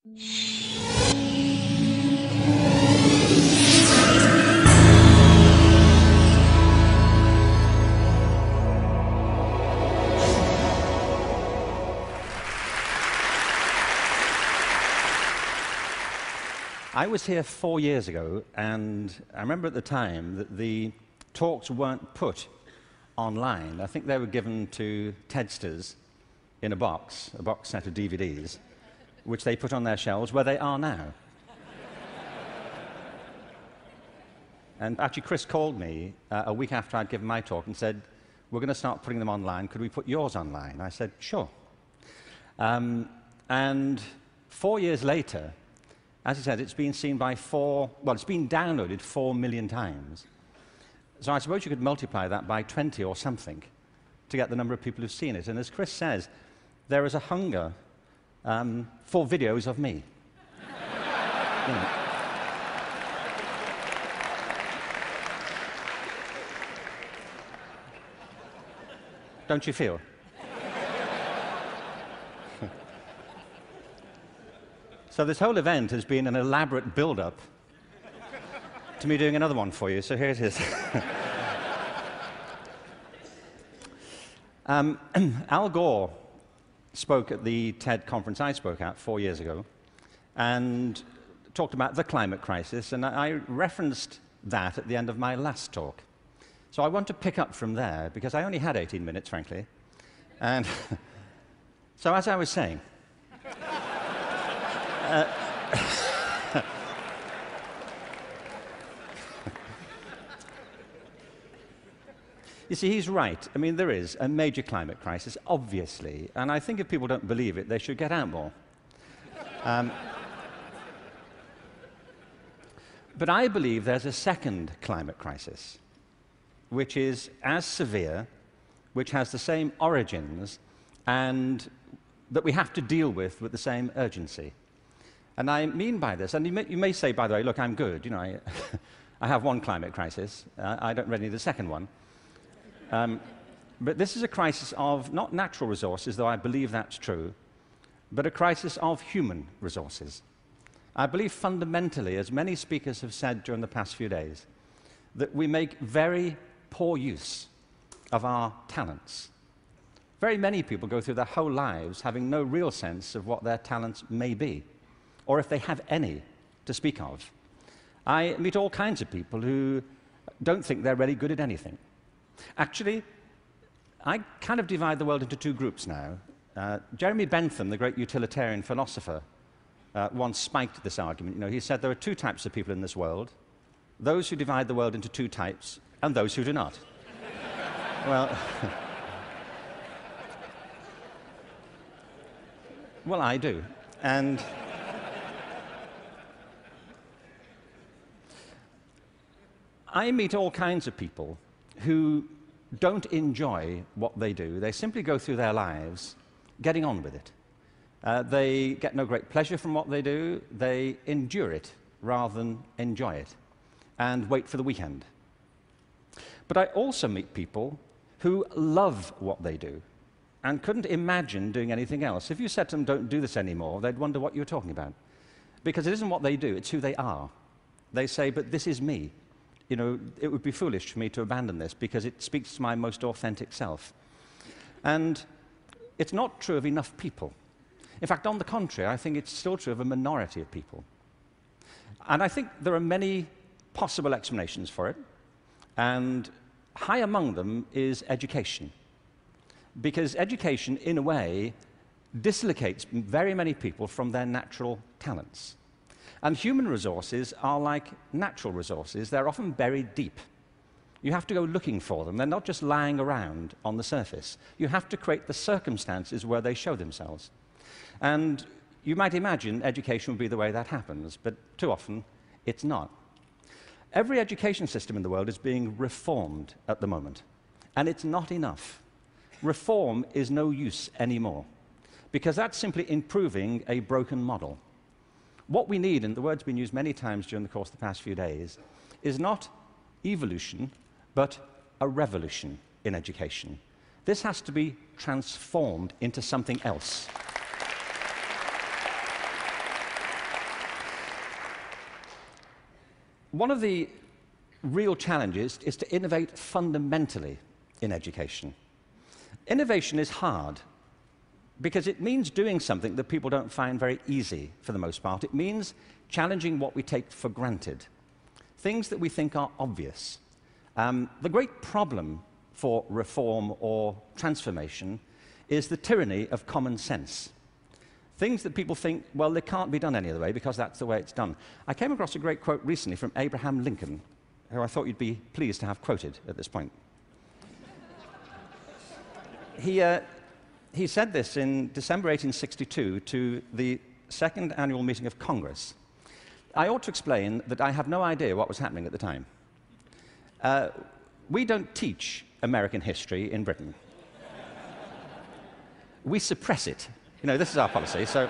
I was here 4 years ago, and I remember at the time that the talks weren't put online. I think they were given to TEDsters in a box set of DVDs, which they put on their shelves, where they are now. And actually, Chris called me a week after I'd given my talk and said, "We're going to start putting them online. Could we put yours online?" I said, "Sure." And 4 years later, as I said, it's been seen by it's been downloaded 4 million times. So I suppose you could multiply that by 20 or something to get the number of people who've seen it. And as Chris says, there is a hunger for videos of me. You know. Don't you feel? So this whole event has been an elaborate build-up to me doing another one for you, so here it is. Al Gore spoke at the TED conference I spoke at 4 years ago and talked about the climate crisis, and I referenced that at the end of my last talk. So I want to pick up from there, because I only had 18 minutes, frankly. And so as I was saying, you see, he's right. I mean, there is a major climate crisis, obviously, and I think if people don't believe it, they should get out more. But I believe there's a second climate crisis, which is as severe, which has the same origins, and that we have to deal with the same urgency. And I mean by this, and you may say, by the way, look, I'm good. You know, I have one climate crisis. I don't really need a second one. But this is a crisis of not natural resources, though I believe that's true, but a crisis of human resources. I believe fundamentally, as many speakers have said during the past few days, that we make very poor use of our talents. Very many people go through their whole lives having no real sense of what their talents may be, or if they have any to speak of. I meet all kinds of people who don't think they're really good at anything. Actually, I kind of divide the world into two groups now. Jeremy Bentham, the great utilitarian philosopher, once spiked this argument. You know, he said there are two types of people in this world: those who divide the world into two types, and those who do not. Well, well, I do. And I meet all kinds of people who don't enjoy what they do. They simply go through their lives getting on with it. They get no great pleasure from what they do. They endure it rather than enjoy it and wait for the weekend. But I also meet people who love what they do and couldn't imagine doing anything else. If you said to them, "Don't do this anymore," they'd wonder what you were talking about. Because it isn't what they do, it's who they are. They say, "But this is me. You know, it would be foolish for me to abandon this because it speaks to my most authentic self." And it's not true of enough people. In fact, on the contrary, I think it's still true of a minority of people. And I think there are many possible explanations for it, and high among them is education. Because education, in a way, dislocates very many people from their natural talents. And human resources are like natural resources. They're often buried deep. You have to go looking for them. They're not just lying around on the surface. You have to create the circumstances where they show themselves. And you might imagine education would be the way that happens, but too often it's not. Every education system in the world is being reformed at the moment, and it's not enough. Reform is no use anymore, because that's simply improving a broken model. What we need, and the word's been used many times during the course of the past few days, is not evolution, but a revolution in education. This has to be transformed into something else. one of the real challenges is to innovate fundamentally in education. Innovation is hard because it means doing something that people don't find very easy for the most part. It means challenging what we take for granted, things that we think are obvious. The great problem for reform or transformation is the tyranny of common sense. Things that people think, well, they can't be done any other way because that's the way it's done. I came across a great quote recently from Abraham Lincoln, who I thought you'd be pleased to have quoted at this point. He said this in December 1862 to the second annual meeting of Congress. I ought to explain that I have no idea what was happening at the time. We don't teach American history in Britain. We suppress it. You know, this is our policy, so...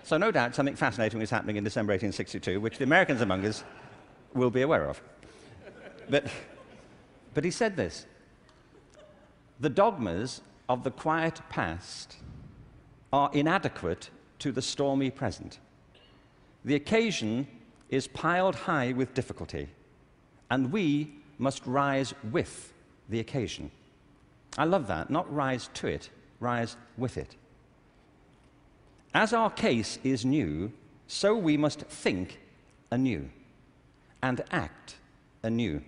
So no doubt something fascinating was happening in December 1862, which the Americans among us will be aware of. But he said this: the dogmas of the quiet past are inadequate to the stormy present. The occasion is piled high with difficulty, and we must rise with the occasion. I love that. Not rise to it, rise with it. As our case is new, so we must think anew and act anew.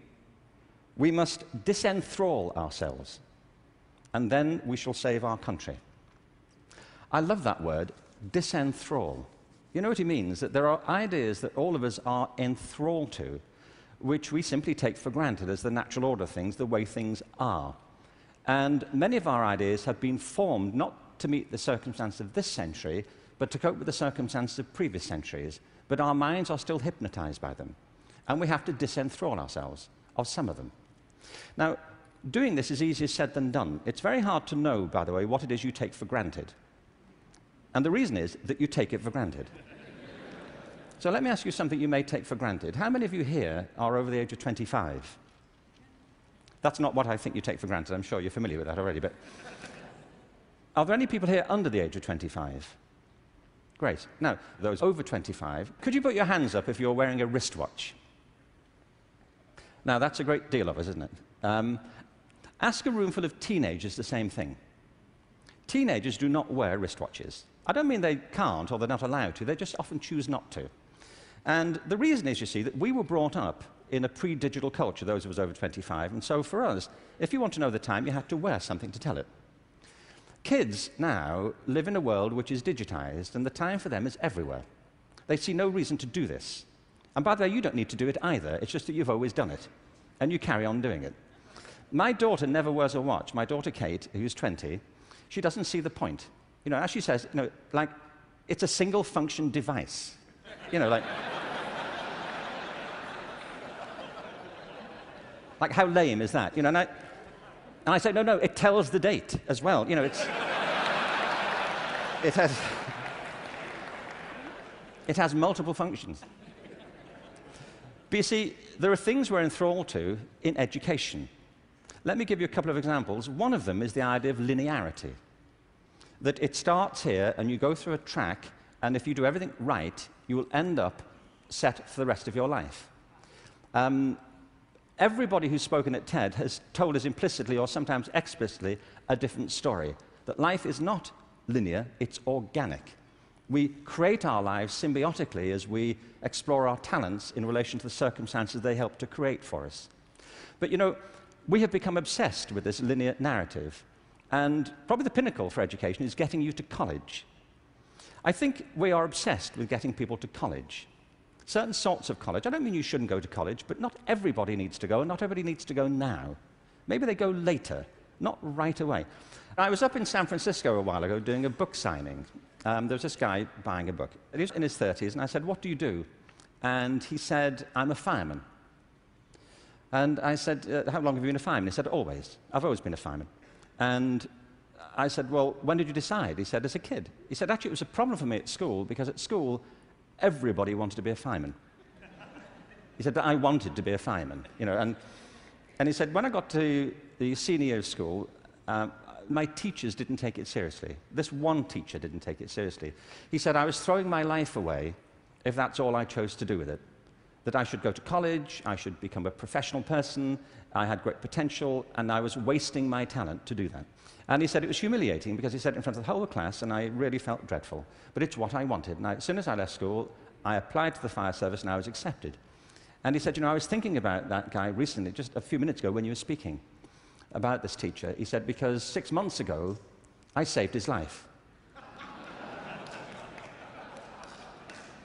We must disenthrall ourselves, and then we shall save our country. I love that word, disenthrall. You know what he means? That there are ideas that all of us are enthralled to, which we simply take for granted as the natural order of things, the way things are. And many of our ideas have been formed not to meet the circumstances of this century, but to cope with the circumstances of previous centuries. But our minds are still hypnotized by them, and we have to disenthrall ourselves of some of them. Now, doing this is easier said than done. It's very hard to know, by the way, what it is you take for granted. And the reason is that you take it for granted. So let me ask you something you may take for granted. How many of you here are over the age of 25? That's not what I think you take for granted. I'm sure you're familiar with that already. But are there any people here under the age of 25? Great. Now, those over 25, could you put your hands up if you're wearing a wristwatch? Now, that's a great deal of us, isn't it? Ask a room full of teenagers the same thing. Teenagers do not wear wristwatches. I don't mean they can't or they're not allowed to. They just often choose not to. And the reason is, you see, that we were brought up in a pre-digital culture, those of us over 25, and so for us, if you want to know the time, you had to wear something to tell it. Kids now live in a world which is digitized, and the time for them is everywhere. They see no reason to do this. And by the way, you don't need to do it either. It's just that you've always done it, and you carry on doing it. My daughter never wears a watch. My daughter Kate, who's 20, she doesn't see the point. You know, as she says, you know, like, it's a single-function device. You know, like... Like, how lame is that? You know, and I say, no, it tells the date as well. You know, it has multiple functions. But you see, there are things we're enthralled to in education. Let me give you a couple of examples. One of them is the idea of linearity. That it starts here, and you go through a track, and if you do everything right, you will end up set for the rest of your life. Everybody who's spoken at TED has told us implicitly or sometimes explicitly a different story, that life is not linear, it's organic. We create our lives symbiotically as we explore our talents in relation to the circumstances they help to create for us. But you know, we have become obsessed with this linear narrative, and probably the pinnacle for education is getting you to college. I think we are obsessed with getting people to college. Certain sorts of college. I don't mean you shouldn't go to college, but not everybody needs to go, and not everybody needs to go now. Maybe they go later, not right away. I was up in San Francisco a while ago doing a book signing. There was this guy buying a book. He was in his 30s, and I said, "What do you do?" And he said, "I'm a fireman." And I said, "How long have you been a fireman?" He said, "Always. I've always been a fireman." And I said, "Well, when did you decide?" He said, "As a kid." He said, "Actually, it was a problem for me at school, because at school, everybody wanted to be a fireman." He said, "But I wanted to be a fireman." You know, and he said, "When I got to the senior year of school, my teachers didn't take it seriously. This one teacher didn't take it seriously." He said, "I was throwing my life away if that's all I chose to do with it. That I should go to college, I should become a professional person, I had great potential, and I was wasting my talent to do that. And he said it was humiliating because he said it in front of the whole class, and I really felt dreadful. But it's what I wanted. And as soon as I left school, I applied to the fire service, and I was accepted. And he said, you know, I was thinking about that guy recently, just a few minutes ago when you were speaking about this teacher. He said, because 6 months ago, I saved his life.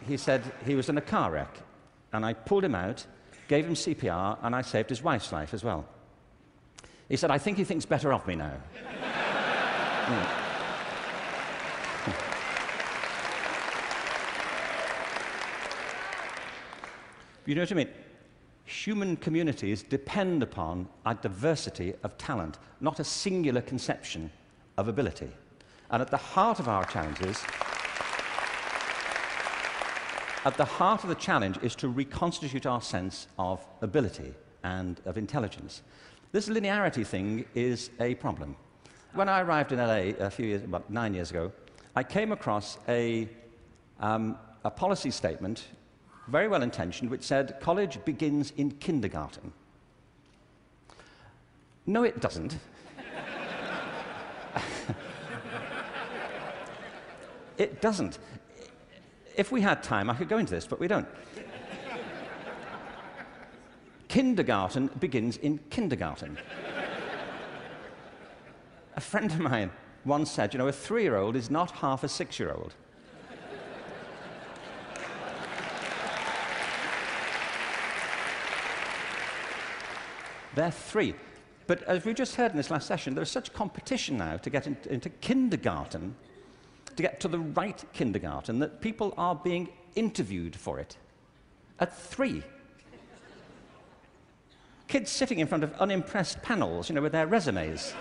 He said he was in a car wreck, and I pulled him out, gave him CPR, and I saved his wife's life as well. He said, I think he thinks better of me now. You know what I mean? Human communities depend upon a diversity of talent, not a singular conception of ability. And at the heart of our challenges, at the heart of the challenge is to reconstitute our sense of ability and of intelligence. This linearity thing is a problem. When I arrived in LA about 9 years ago, I came across a policy statement, very well intentioned, which said college begins in kindergarten. No, it doesn't. It doesn't. If we had time, I could go into this, but we don't. Kindergarten begins in kindergarten. A friend of mine once said, you know, a 3-year-old is not half a 6-year-old. They're 3. But as we just heard in this last session, there's such competition now to get into kindergarten, to get to the right kindergarten, that people are being interviewed for it at 3. Kids sitting in front of unimpressed panels, you know, with their resumes.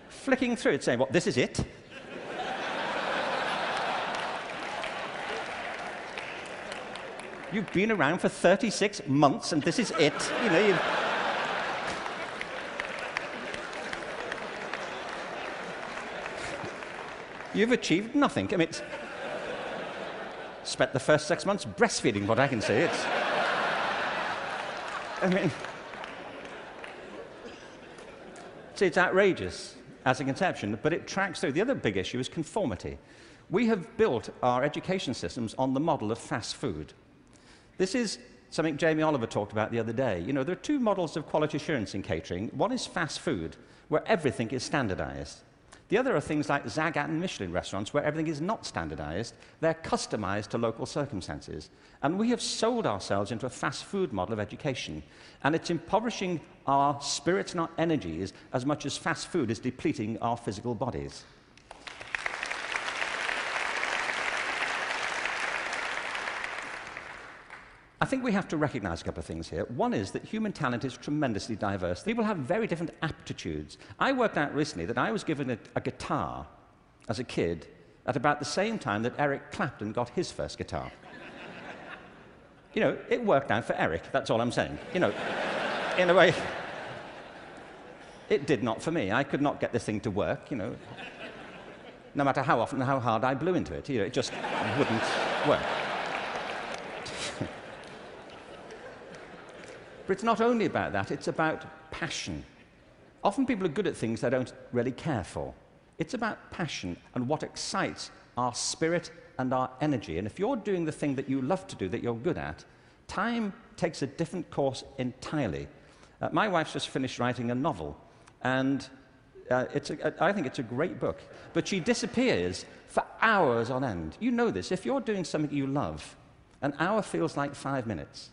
Flicking through it, saying, what, this is it? You've been around for 36 months, and this is it. You know, you've achieved nothing. I mean, spent the first 6 months breastfeeding, what I can say. I mean, see, it's outrageous as a conception, but it tracks through. The other big issue is conformity. We have built our education systems on the model of fast food. This is something Jamie Oliver talked about the other day. You know, there are 2 models of quality assurance in catering. One is fast food, where everything is standardized. The other are things like Zagat and Michelin restaurants, where everything is not standardized. They're customized to local circumstances. And we have sold ourselves into a fast food model of education. And it's impoverishing our spirits and our energies as much as fast food is depleting our physical bodies. I think we have to recognize a couple of things here. One is that human talent is tremendously diverse. People have very different aptitudes. I worked out recently that I was given a guitar as a kid at about the same time that Eric Clapton got his first guitar. You know, it worked out for Eric, that's all I'm saying. You know, in a way, it did not for me. I could not get this thing to work, you know. No matter how often and how hard I blew into it, you know, it just wouldn't work. But it's not only about that, it's about passion. Often people are good at things they don't really care for. It's about passion and what excites our spirit and our energy. And if you're doing the thing that you love to do, that you're good at, time takes a different course entirely. My wife's just finished writing a novel, and I think it's a great book. But she disappears for hours on end. You know this. If you're doing something you love, an hour feels like 5 minutes.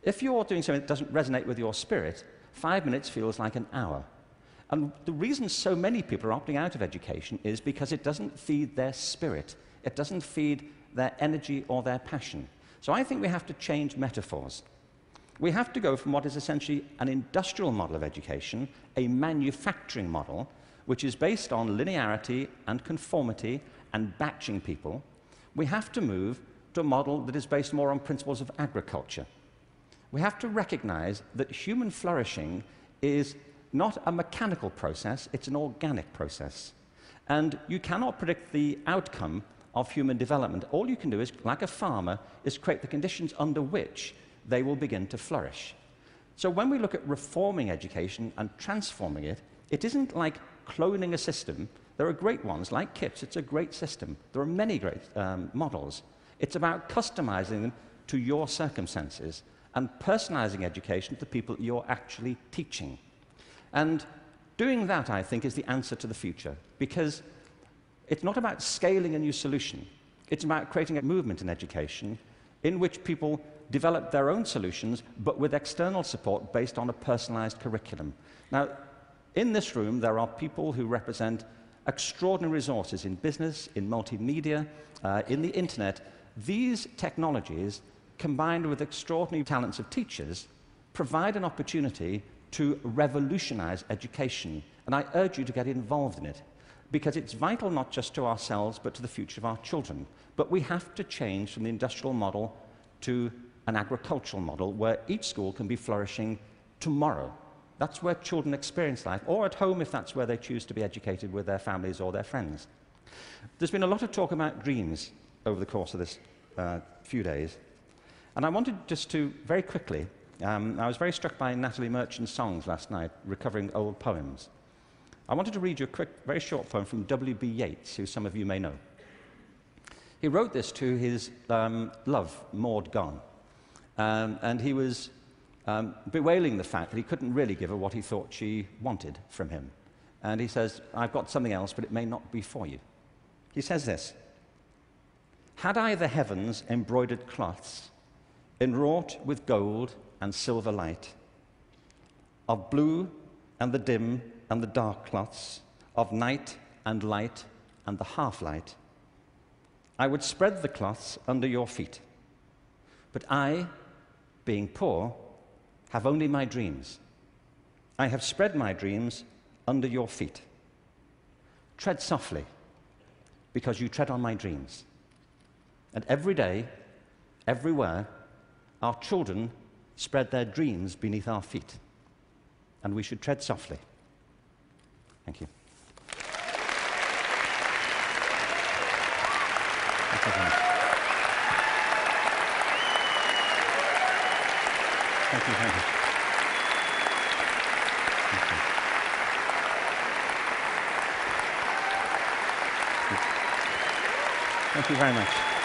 If you're doing something that doesn't resonate with your spirit, 5 minutes feels like an hour. And the reason so many people are opting out of education is because it doesn't feed their spirit. It doesn't feed their energy or their passion. So I think we have to change metaphors. We have to go from what is essentially an industrial model of education, a manufacturing model, which is based on linearity and conformity and batching people. We have to move to a model that is based more on principles of agriculture. We have to recognize that human flourishing is not a mechanical process, it's an organic process. And you cannot predict the outcome of human development. All you can do is, like a farmer, is create the conditions under which they will begin to flourish. So when we look at reforming education and transforming it, it isn't like cloning a system. There are great ones, like KIPS. It's a great system. There are many great models. It's about customizing them to your circumstances and personalizing education to the people you're actually teaching. And doing that, I think, is the answer to the future, because it's not about scaling a new solution. It's about creating a movement in education in which people develop their own solutions, but with external support based on a personalized curriculum. Now, in this room, there are people who represent extraordinary resources in business, in multimedia, in the internet. These technologies, combined with extraordinary talents of teachers, provide an opportunity to revolutionize education. And I urge you to get involved in it, because it's vital not just to ourselves, but to the future of our children. But we have to change from the industrial model to an agricultural model where each school can be flourishing tomorrow. That's where children experience life, or at home if that's where they choose to be educated with their families or their friends. There's been a lot of talk about dreams over the course of this few days. And I wanted just to, very quickly, I was very struck by Natalie Merchant's songs last night, recovering old poems. I wanted to read you a quick, very short poem from W.B. Yeats, who some of you may know. He wrote this to his love, Maud Gonne, and he was bewailing the fact that he couldn't really give her what he thought she wanted from him. And he says, "I've got something else, but it may not be for you." He says this: "Had I the heavens embroidered cloths, enwrought with gold and silver light, of blue and the dim and the dark cloths, of night and light and the half-light, I would spread the cloths under your feet. But I, being poor, have only my dreams. I have spread my dreams under your feet. Tread softly, because you tread on my dreams." And every day, everywhere, our children spread their dreams beneath our feet. And we should tread softly. Thank you. Thank you very much. Thank you very much. Thank you very much.